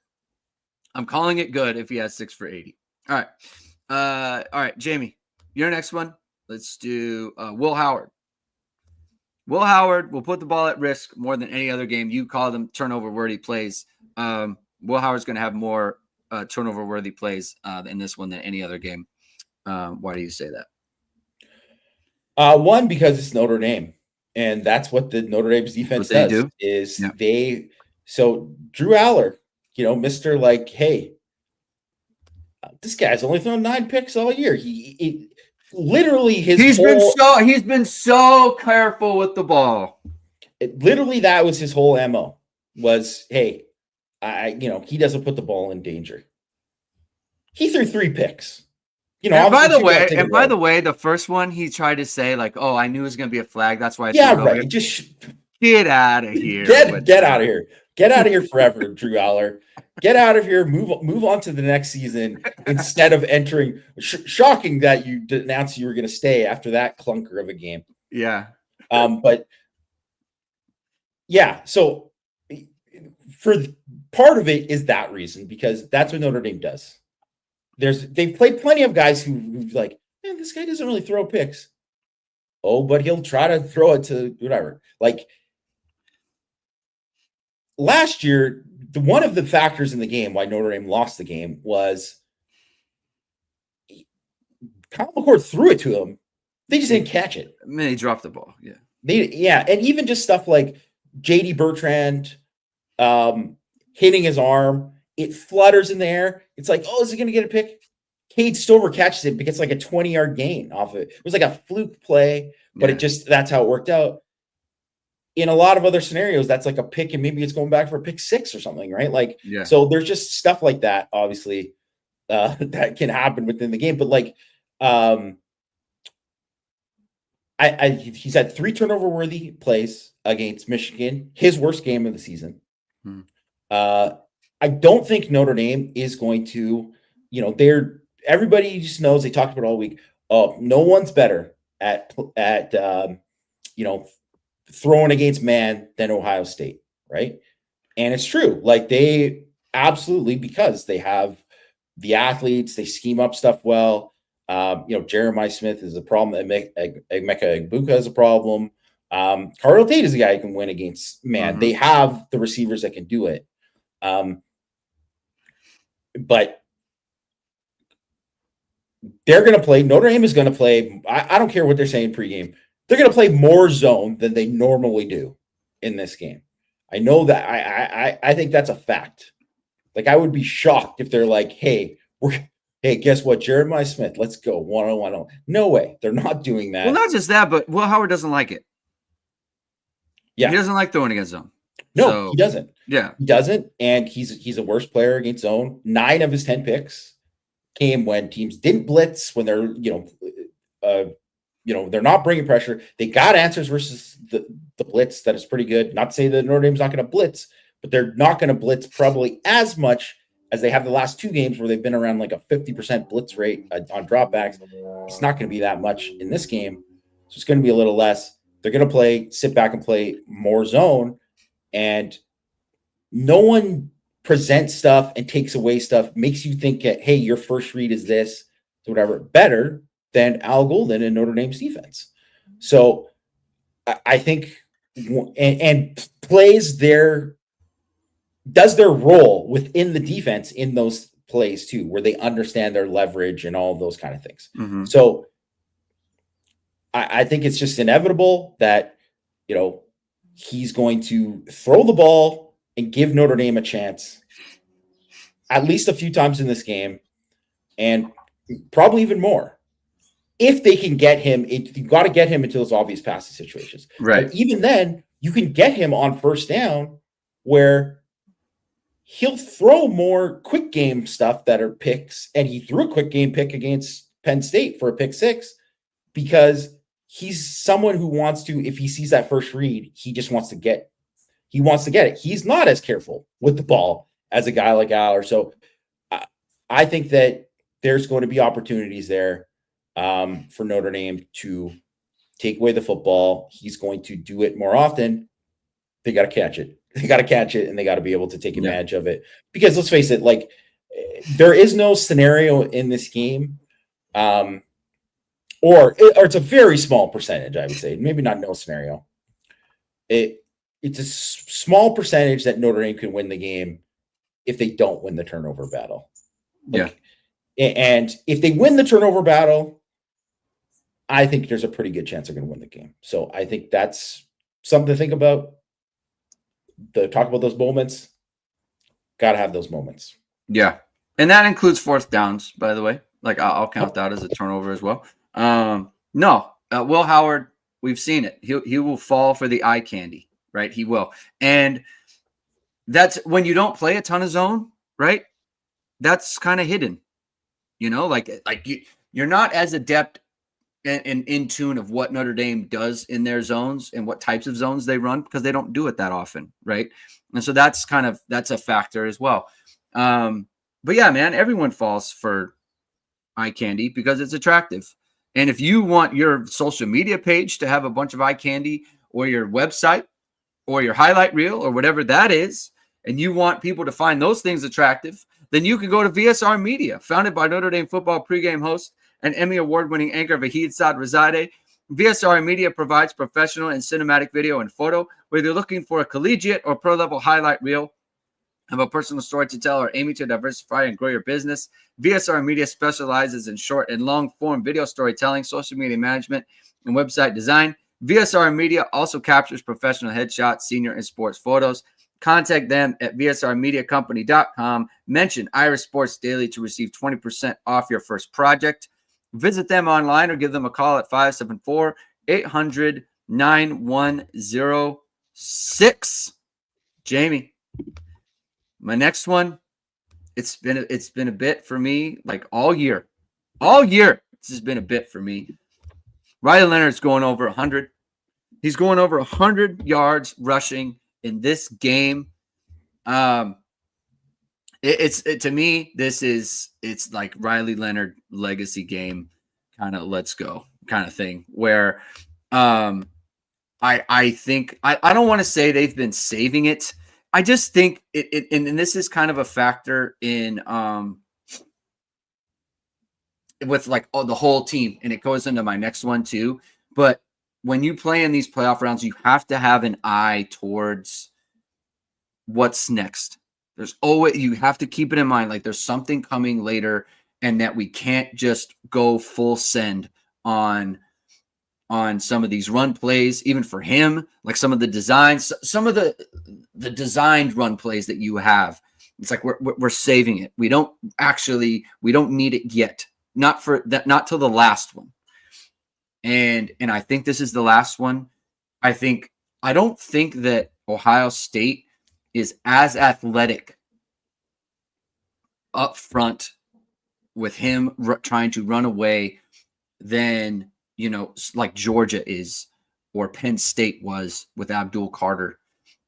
A: I'm calling it good if he has 6 for 80. All right, Jamie, your next one. Let's do Will Howard. Will Howard will put the ball at risk more than any other game. You call them turnover-worthy plays. Will Howard's going to have more turnover-worthy plays in this one than any other game. Why do you say that?
B: One, because it's Notre Dame, and that's what the Notre Dame's defense does. So Drew Aller, Mr. Like, hey, this guy's only thrown 9 picks all year. He's been so careful with the ball. Literally, that was his whole MO. Was, hey, he doesn't put the ball in danger. He threw 3 picks.
A: By the way, the first one he tried to say like, "Oh, I knew it was going to be a flag. That's why."
B: Just
A: get out of here.
B: Get out of here. Get out of here forever, Drew Aller. Get out of here. Move on to the next season instead of entering. Shocking that you announced you were going to stay after that clunker of a game.
A: Yeah.
B: But yeah. So for part of it is that reason, because that's what Notre Dame does. They've played plenty of guys who've like, man, this guy doesn't really throw picks. Oh, but he'll try to throw it to whatever. Like last year, one of the factors in the game why Notre Dame lost the game was Kyle McCord threw it to them. They just didn't catch it.
A: I mean, they dropped the ball. Yeah.
B: And even just stuff like JD Bertrand hitting his arm. It flutters in the air. It's like, oh, is he going to get a pick? Cade Stover catches it because it's like a 20-yard gain off of it. It was like a fluke play, but that's how it worked out. In a lot of other scenarios, that's like a pick, and maybe it's going back for a pick 6 or something, right? Like, so there's just stuff like that, obviously, that can happen within the game. But like, he's had 3 turnover-worthy plays against Michigan, his worst game of the season. I don't think Notre Dame is going to, everybody just knows, they talked about it all week. Oh, no one's better at throwing against man than Ohio State, right? And it's true. Like they absolutely, because they have the athletes, they scheme up stuff well. Jeremiah Smith is a problem. Emeka Egbuka is a problem. Cardinal Tate is a guy who can win against man. Mm-hmm. They have the receivers that can do it. But they're going to play. Notre Dame is going to play. I don't care what they're saying pregame. They're going to play more zone than they normally do in this game. I know that. I think that's a fact. Like I would be shocked if they're like, hey, guess what? Jeremiah Smith, let's go 1-on-1. No way. They're not doing that.
A: Well, not just that, but Will Howard doesn't like it. Yeah. He doesn't like throwing against zone.
B: No, he doesn't.
A: Yeah.
B: He doesn't. And he's a worse player against zone. 9 of his 10 picks came when teams didn't blitz, when they're, they're not bringing pressure. They got answers versus the blitz. That is pretty good. Not to say that Notre Dame's not going to blitz, but they're not going to blitz probably as much as they have the last 2 games where they've been around like a 50% blitz rate on dropbacks. It's not going to be that much in this game. So it's going to be a little less. They're going to sit back and play more zone. And no one presents stuff and takes away stuff, makes you think that, hey, your first read is this, whatever, better than Al Golden and Notre Dame's defense. So I think and plays does their role within the defense in those plays too, where they understand their leverage and all of those kind of things. Mm-hmm. So I think it's just inevitable that, he's going to throw the ball and give Notre Dame a chance at least a few times in this game, and probably even more. If they can get him, you got to get him into those obvious passing situations.
A: Right.
B: But even then, you can get him on first down where he'll throw more quick game stuff that are picks, and he threw a quick game pick against Penn State for a pick six because he's someone who wants to, if he sees that first read, he just wants to get it. He's not as careful with the ball as a guy like Aller. So I think that there's going to be opportunities there for Notre Dame to take away the football. He's going to do it more often. They got to catch it. And they got to be able to take advantage of it. Because let's face it, like, there is no scenario in this game, or it's a very small percentage, I would say. Maybe not no scenario. It's a small percentage that Notre Dame can win the game if they don't win the turnover battle. And if they win the turnover battle, I think there's a pretty good chance they're going to win the game. So I think that's something to think about. Talk about those moments. Got to have those moments.
A: Yeah. And that includes fourth downs, by the way. Like, I'll count that as a turnover as well. Will Howard, we've seen it. He will fall for the eye candy, right? He will. And that's when you don't play a ton of zone, right? That's kind of hidden, you're not as adept and in tune of what Notre Dame does in their zones and what types of zones they run because they don't do it that often, right? And so that's a factor as well. But yeah, man, everyone falls for eye candy because it's attractive. And if you want your social media page to have a bunch of eye candy, or your website or your highlight reel or whatever that is, and you want people to find those things attractive, then you can go to VSR Media, founded by Notre Dame football pregame host and Emmy Award-winning anchor Vahid Sadrazadeh. VSR Media provides professional and cinematic video and photo. Whether you're looking for a collegiate or pro-level highlight reel, have a personal story to tell, or aiming to diversify and grow your business, VSR Media specializes in short and long-form video storytelling, social media management, and website design. VSR Media also captures professional headshots, senior and sports photos. Contact them at vsrmediacompany.com. Mention Irish Sports Daily to receive 20% off your first project. Visit them online or give them a call at 574-800-9106. Jamie, my next one, it's been a bit for me, like all year. This has been a bit for me. Riley Leonard's going over 100. He's going over 100 yards rushing in this game. To me, it's like Riley Leonard legacy game, kind of let's go kind of thing, where I think I don't want to say they've been saving it. I just think and this is kind of a factor in with like the whole team, and it goes into my next one too. But when you play in these playoff rounds, you have to have an eye towards what's next. You have to keep it in mind, like there's something coming later, and that we can't just go full send on some of these run plays, even for him, like some of the designs, some of the designed run plays that you have. It's like we're saving it. We don't need it yet. Not till the last one. And I think this is the last one. I don't think that Ohio State is as athletic up front with him trying to run away than, like Georgia is or Penn State was with Abdul Carter.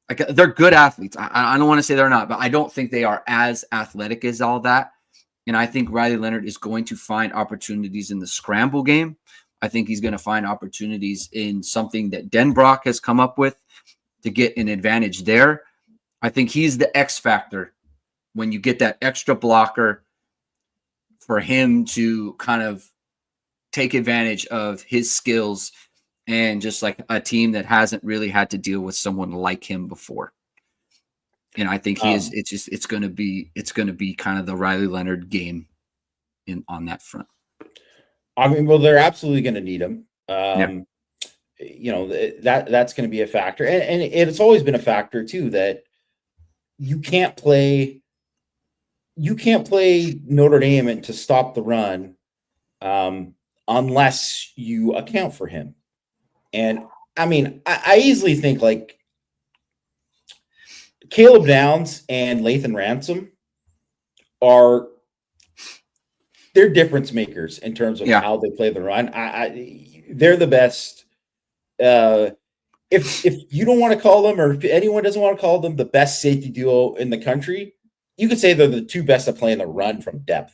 A: Like, they're good athletes. I don't want to say they're not, but I don't think they are as athletic as all that. And I think Riley Leonard is going to find opportunities in the scramble game. I think he's going to find opportunities in something that Denbrock has come up with to get an advantage there. I think he's the X factor when you get that extra blocker for him to kind of take advantage of his skills, and just like a team that hasn't really had to deal with someone like him before. And I think it's going to be kind of the Riley Leonard game on that front.
B: I mean, well, they're absolutely going to need him. That's going to be a factor, and it's always been a factor too that you can't play Notre Dame to stop the run unless you account for him. And I mean, I easily think like Caleb Downs and Lathan Ransom they're difference makers in terms of how they play the run. They're the best. If you don't want to call them, or if anyone doesn't want to call them the best safety duo in the country, you could say they're the two best at playing the run from depth.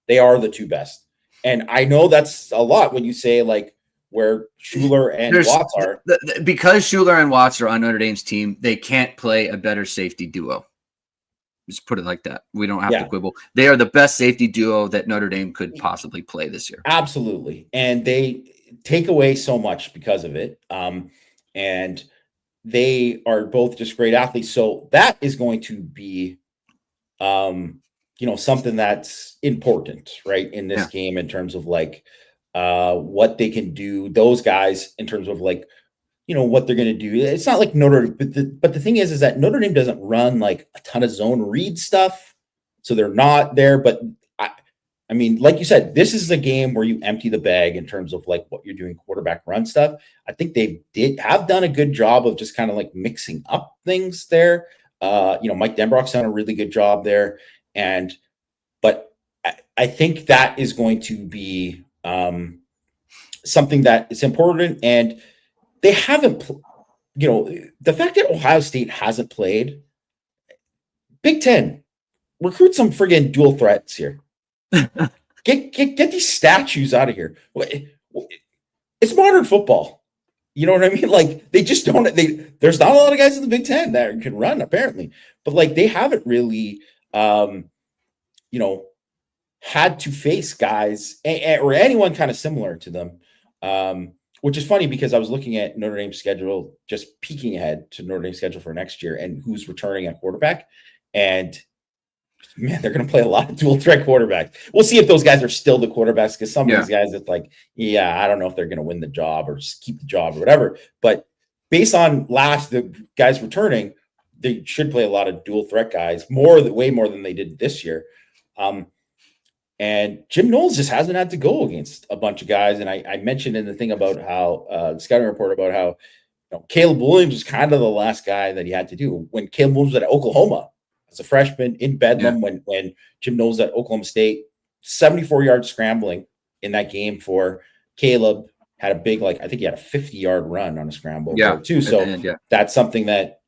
B: They are the two best. And I know that's a lot when you say like where Schuler and Watts are.
A: Because Schuler and Watts are on Notre Dame's team, they can't play a better safety duo. Just put it like that. We don't have to quibble. They are the best safety duo that Notre Dame could possibly play this year.
B: Absolutely. And they take away so much because of it. And they are both just great athletes. So that is going to be, something that's important, right, in this game in terms of like what they can do, those guys in terms of like, what they're going to do. It's not like but the thing is that Notre Dame doesn't run like a ton of zone read stuff. So they're not there. But I mean, like you said, this is a game where you empty the bag in terms of like what you're doing quarterback run stuff. I think they have done a good job of just kind of like mixing up things there. Mike Denbrock's done a really good job there. But I think that is going to be something that is important. And they haven't, the fact that Ohio State hasn't played, Big Ten, recruit some friggin' dual threats here. Get these statues out of here. It's modern football. You know what I mean? Like they just don't. There's not a lot of guys in the Big Ten that can run apparently, but like they haven't really, had to face guys or anyone kind of similar to them. Which is funny because I was looking at Notre Dame's schedule, just peeking ahead to Notre Dame's schedule for next year and who's returning at quarterback. And man, they're going to play a lot of dual threat quarterbacks. We'll see if those guys are still the quarterbacks because some of these guys, it's like, I don't know if they're going to win the job or just keep the job or whatever. But based on the guys returning, they should play a lot of dual threat guys, way more than they did this year. And Jim Knowles just hasn't had to go against a bunch of guys. And I mentioned in the thing about how the scouting report about how Caleb Williams was kind of the last guy that he had to do when Caleb Williams was at Oklahoma as a freshman in Bedlam when Jim Knowles at Oklahoma State, 74-yard scrambling in that game for Caleb, had a big, I think he had a 50-yard run on a scramble too. So that's something that,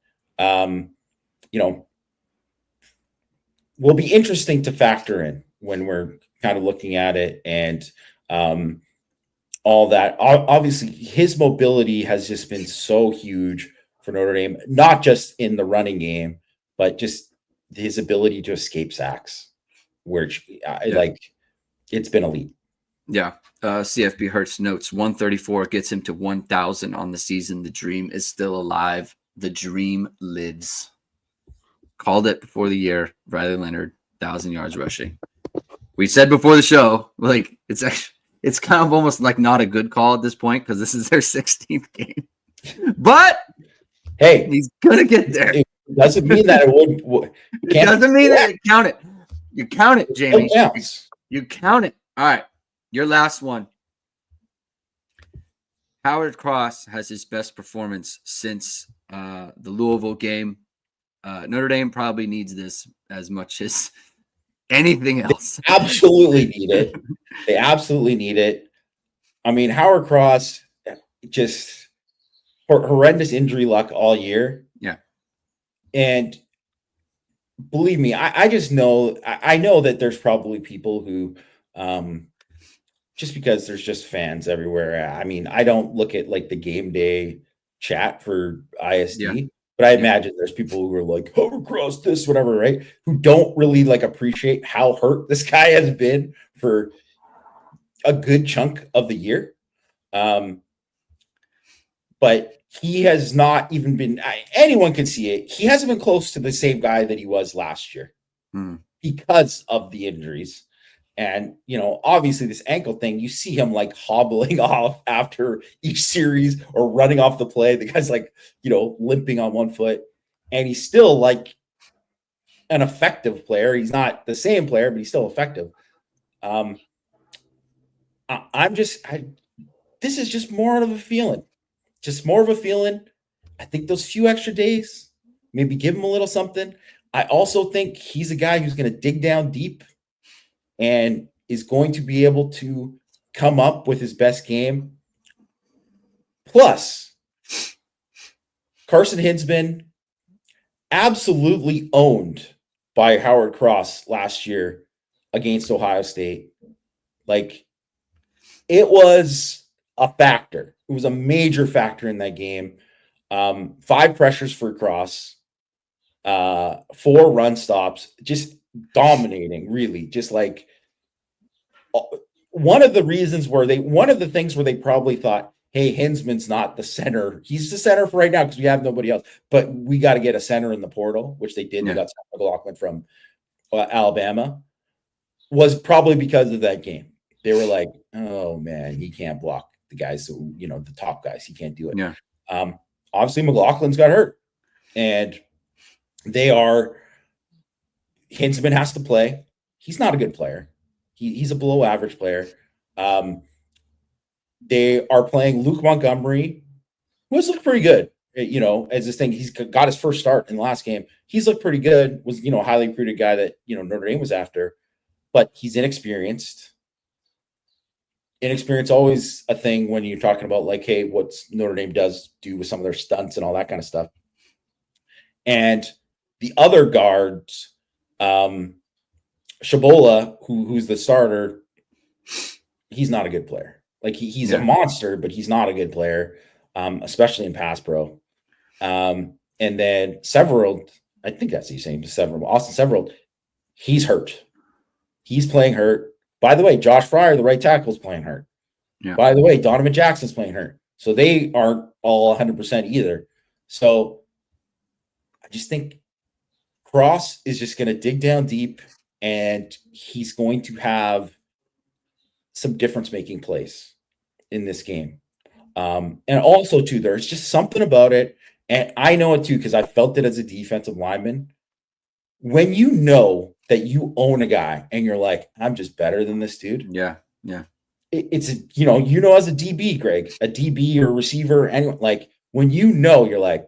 B: will be interesting to factor in when we're kind of looking at it and all that. Obviously, his mobility has just been so huge for Notre Dame, not just in the running game, but just his ability to escape sacks, which it's been elite.
A: Yeah. CFB Hertz notes 134 gets him to 1,000 on the season. The dream is still alive. The dream lives. Called it before the year. Riley Leonard, 1,000 yards rushing. We said before the show, it's kind of almost like not a good call at this point because this is their 16th game. But
B: hey,
A: he's gonna get there.
B: It doesn't mean that it would.
A: It doesn't mean that you count it. You count it, Jamie. You count it. All right, your last one. Howard Cross has his best performance since the Louisville game. Notre Dame probably needs this as much as anything else.
B: They absolutely need it. They absolutely need it. I mean, Howard Cross just horrendous injury luck all year.
A: Yeah.
B: And believe me, I just know, I know that there's probably people who, just because there's just fans everywhere. I mean, I don't look at the game day chat for ISD, but I imagine there's people who are like, Howard Cross this, whatever, right? Who don't really appreciate how hurt this guy has been for a good chunk of the year. But he has not even been, anyone can see it. He hasn't been close to the same guy that he was last year because of the injuries. And, obviously this ankle thing, you see him like hobbling off after each series or running off the play. The guy's like, limping on one foot, and he's still like an effective player. He's not the same player, but he's still effective. This is just more of a feeling. I think those few extra days, maybe give him a little something. I also think he's a guy who's going to dig down deep and is going to be able to come up with his best game. Plus, Carson Hinsman absolutely owned by Howard Cross last year against Ohio State. Like, it was a factor. It was a major factor in that game. 5 pressures for Cross, 4 run stops, just dominating, really. Just like one of the things where they probably thought, hey, Hinsman's not the center. He's the center for right now because we have nobody else. But we got to get a center in the portal, which they did. Yeah. They got Scott McLaughlin from Alabama. Was probably because of that game. They were like, oh, man, he can't block the guys, the top guys. He can't do it.
A: Yeah.
B: Obviously, McLaughlin's got hurt. And Hinsman has to play. He's not a good player. He's a below average player. They are playing Luke Montgomery, who has looked pretty good, as this thing. He's got his first start in the last game. He's looked pretty good, was, a highly recruited guy that, Notre Dame was after, but he's inexperienced. Inexperience always a thing when you're talking about like, hey, what's Notre Dame does do with some of their stunts and all that kind of stuff. And the other guards, Shabola, who's the starter, he's not a good player. Like he's a monster, but he's not a good player, especially in pass pro. And then Severald, I think that's the same. Austin Severald, he's hurt. He's playing hurt. By the way, Josh Fryer, the right tackle, is playing hurt. Yeah. By the way, Donovan Jackson's playing hurt. So they aren't all 100% either. So I just think Cross is just going to dig down deep, and he's going to have some difference-making plays in this game. And also, too, there's just something about it, and I know it, too, because I felt it as a defensive lineman. When you know that you own a guy and you're like, I'm just better than this dude.
A: Yeah.
B: It's as a DB, Greg, a DB or receiver, anyone, like when you're like,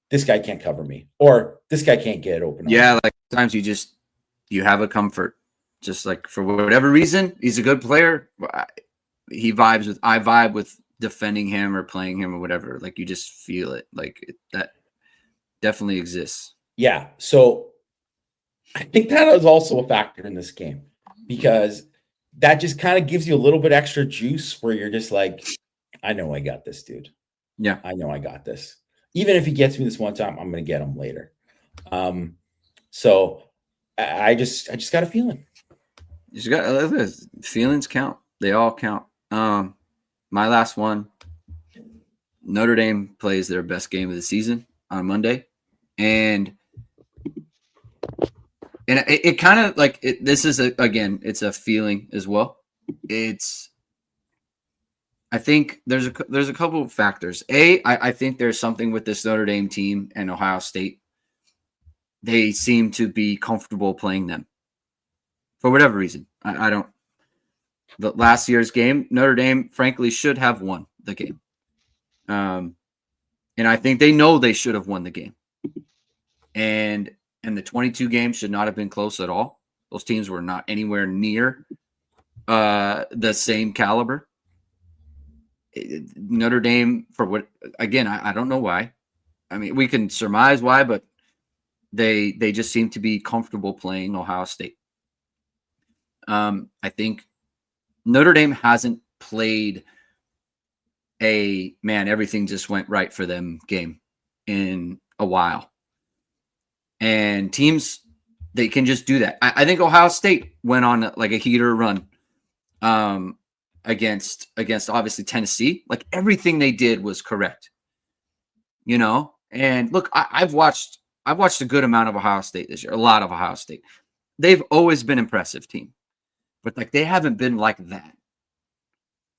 B: this guy can't cover me, or this guy can't get it open.
A: Yeah, like sometimes you have a comfort, just like for whatever reason, he's a good player. I vibe with defending him or playing him or whatever. Like you just feel it, like that definitely exists.
B: Yeah, so I think that is also a factor in this game because that just kind of gives you a little bit extra juice where you're just like, I know I got this, dude.
A: Yeah,
B: I know I got this. Even if he gets me this one time, I'm going to get him later. So I just got a feeling.
A: You just got feelings count. They all count. My last one, Notre Dame plays their best game of the season on Monday. And it kind of like this is it's a feeling as well. I think there's a couple of factors. I think there's something with this Notre Dame team and Ohio State. They seem to be comfortable playing them for whatever reason. I don't. The last year's game, Notre Dame, frankly, should have won the game. And I think they know they should have won the game. And the 22 games should not have been close at all. Those teams were not anywhere near the same caliber. Notre Dame, for what, again, I don't know why. I mean, we can surmise why, but they just seem to be comfortable playing Ohio State. I think Notre Dame hasn't played everything just went right for them game in a while. And teams, they can just do that. I think Ohio State went on like a heater run against obviously Tennessee. Like everything they did was correct, And look, I've watched a good amount of Ohio State this year, a lot of Ohio State. They've always been an impressive team. but like they haven't been like that,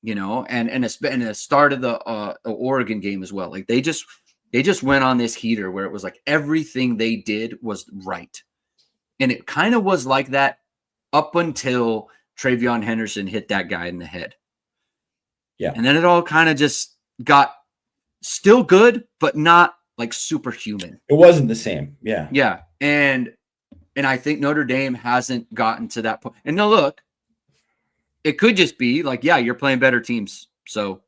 A: you know. And the start of the Oregon game as well. Like they just went on this heater where it was like everything they did was right, and it kind of was like that up until Travion Henderson hit that guy in the head.
B: Yeah,
A: and then it all kind of just got still good, but not like superhuman.
B: It wasn't the same. Yeah.
A: Yeah. And I think Notre Dame hasn't gotten to that point. And no, look, it could just be like, yeah, you're playing better teams. So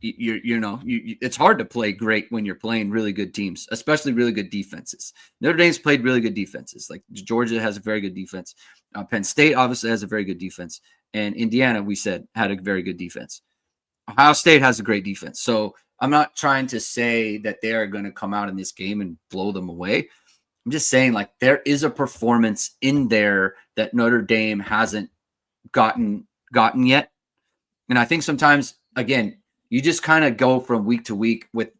A: it's hard to play great when you're playing really good teams, especially really good defenses. Notre Dame's played really good defenses. Like Georgia has a very good defense. Penn State obviously has a very good defense. And Indiana, we said, had a very good defense. Ohio State has a great defense. So I'm not trying to say that they are going to come out in this game and blow them away. I'm just saying, like, there is a performance in there that Notre Dame hasn't gotten yet. And I think sometimes, again, you just kind of go from week to week with,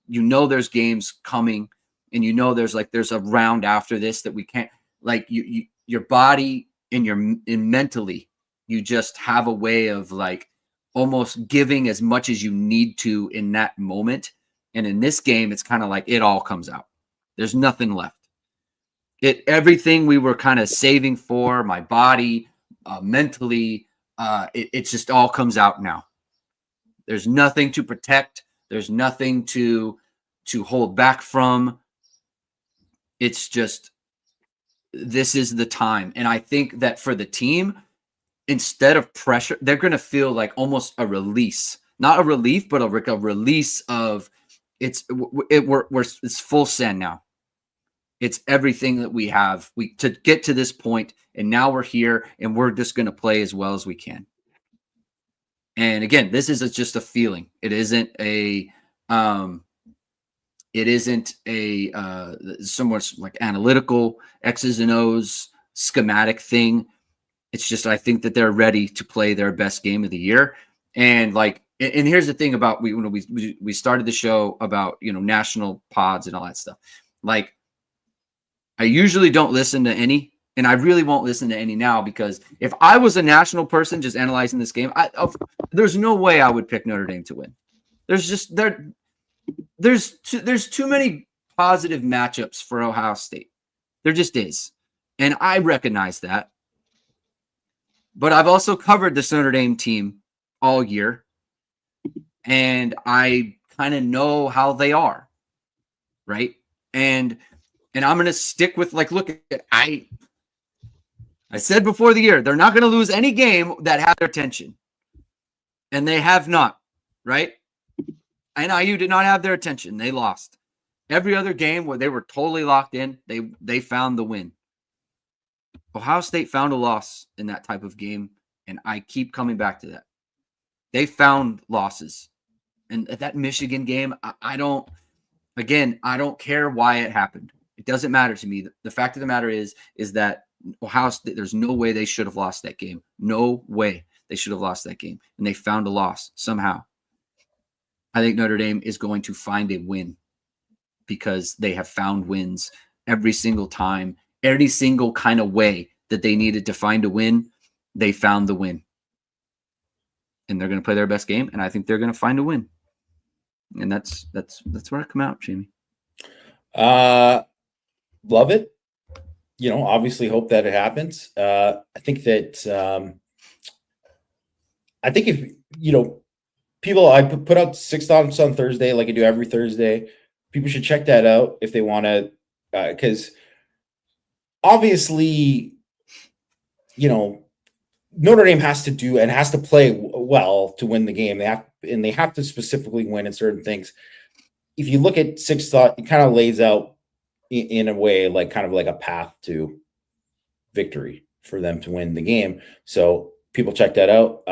A: there's games coming, and there's a round after this that we can't, like, your body and mentally, you just have a way of like almost giving as much as you need to in that moment. And in this game, it's kind of like it all comes out. There's nothing left. Everything we were kind of saving for, my body, mentally, it just all comes out now. There's nothing to protect. There's nothing to hold back from. It's just, this is the time. And I think that for the team, instead of pressure, they're going to feel like almost a release, not a relief, but a release of it's full send now. It's everything that we have to get to this point, and now we're here, and we're just going to play as well as we can. And again, this is just a feeling. It isn't somewhat like analytical X's and O's schematic thing. It's just, I think that they're ready to play their best game of the year. And and here's the thing about we started the show about, national pods and all that stuff. Like, I usually don't listen to any, and I really won't listen to any now, because if I was a national person just analyzing this game, there's no way I would pick Notre Dame to win. There's too many positive matchups for Ohio State. There just is. And I recognize that. But I've also covered this Notre Dame team all year, and I kind of know how they are, right? And I'm going to stick with, like, look, I said before the year, they're not going to lose any game that had their attention. And they have not, right? And IU did not have their attention. They lost. Every other game where they were totally locked in, they found the win. Ohio State found a loss in that type of game, and I keep coming back to that. They found losses. And at that Michigan game, I don't care why it happened. It doesn't matter to me. The fact of the matter is that Ohio State, there's no way they should have lost that game. No way they should have lost that game. And they found a loss somehow. I think Notre Dame is going to find a win, because they have found wins every single time. Any single kind of way that they needed to find a win, they found the win. And they're going to play their best game, and I think they're going to find a win. And that's where I come out, Jamie.
B: Love it. Obviously hope that it happens. I think that I think if people, I put out 6 thoughts on Thursday, like I do every Thursday. People should check that out if they want to, because obviously, Notre Dame has to do and has to play well to win the game. They have to specifically win in certain things. If you look at 6 thought, it kind of lays out in a way like kind of like a path to victory for them to win the game. So people check that out.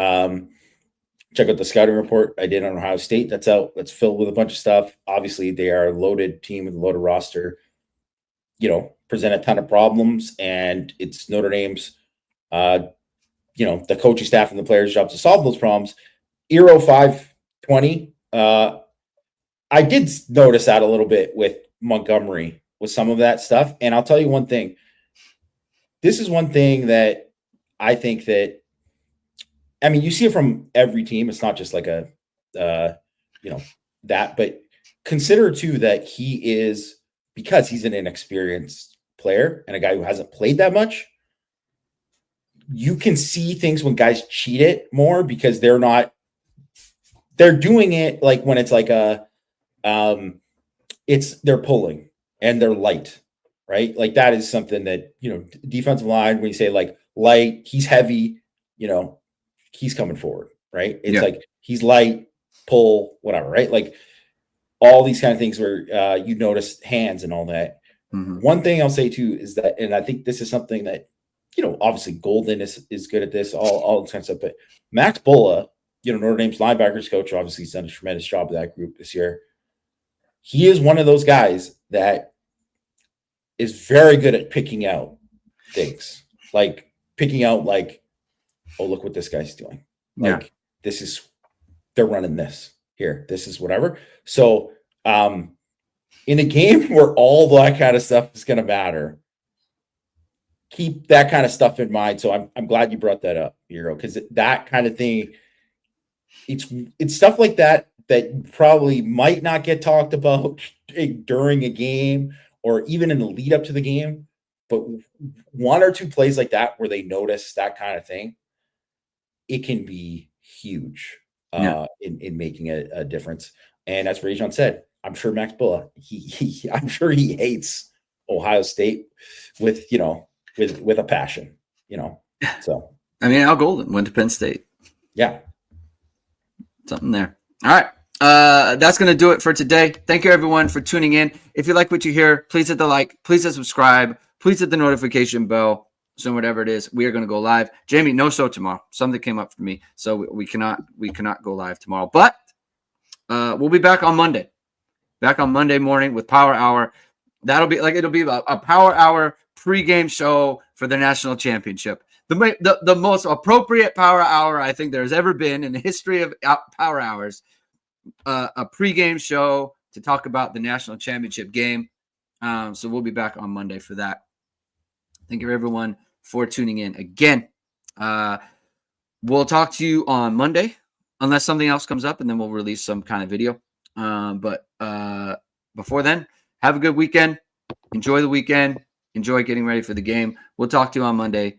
B: Check out the scouting report I did on Ohio State. That's out. That's filled with a bunch of stuff. Obviously, they are a loaded team with a loaded roster. Present a ton of problems, and it's Notre Dame's, the coaching staff and the players' job to solve those problems. Euro 520. I did notice that a little bit with Montgomery with some of that stuff, and I'll tell you one thing. This is one thing that I think that I mean, you see it from every team. It's not just like a, that, but consider too that he is, because he's an inexperienced player and a guy who hasn't played that much. You can see things when guys cheat it more because they're doing it like when it's like they're pulling and they're light, right? Like that is something that, defensive line, when you say like light, he's heavy, he's coming forward, right? It's like he's light, pull, whatever, right? Like all these kind of things where you notice hands and all that. Mm-hmm. One thing I'll say too is that, and I think this is something that, obviously Golden is good at this, all kinds of stuff, but Max Bulla, Notre Dame's linebackers coach, obviously he's done a tremendous job of that group this year. He is one of those guys that is very good at picking out things, like picking out like, oh, look what this guy's doing. Like they're running this here. This is whatever. So in a game where all that kind of stuff is going to matter, keep that kind of stuff in mind. So I'm glad you brought that up, Hero, because that kind of thing, it's stuff like that probably might not get talked about during a game or even in the lead up to the game, but one or two plays like that where they notice that kind of thing, it can be huge in making a difference. And as Faison said, I'm sure Max Bulla, I'm sure he hates Ohio State with a passion, So
A: I mean, Al Golden went to Penn State.
B: Yeah.
A: Something there. All right. That's going to do it for today. Thank you, everyone, for tuning in. If you like what you hear, please hit the like, please hit subscribe, please hit the notification bell. So whatever it is, we are going to go live. Jamie, no show tomorrow. Something came up for me, so we cannot go live tomorrow. But we'll be back on Monday. Back on Monday morning with Power Hour. It'll be a Power Hour pregame show for the national championship. The most appropriate Power Hour I think there's ever been in the history of Power Hours. A pregame show to talk about the national championship game. So we'll be back on Monday for that. Thank you, everyone, for tuning in. Again, we'll talk to you on Monday, unless something else comes up, and then we'll release some kind of video. But before then, have a good weekend. Enjoy the weekend. Enjoy getting ready for the game. We'll talk to you on Monday.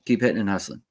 A: Keep hitting and hustling.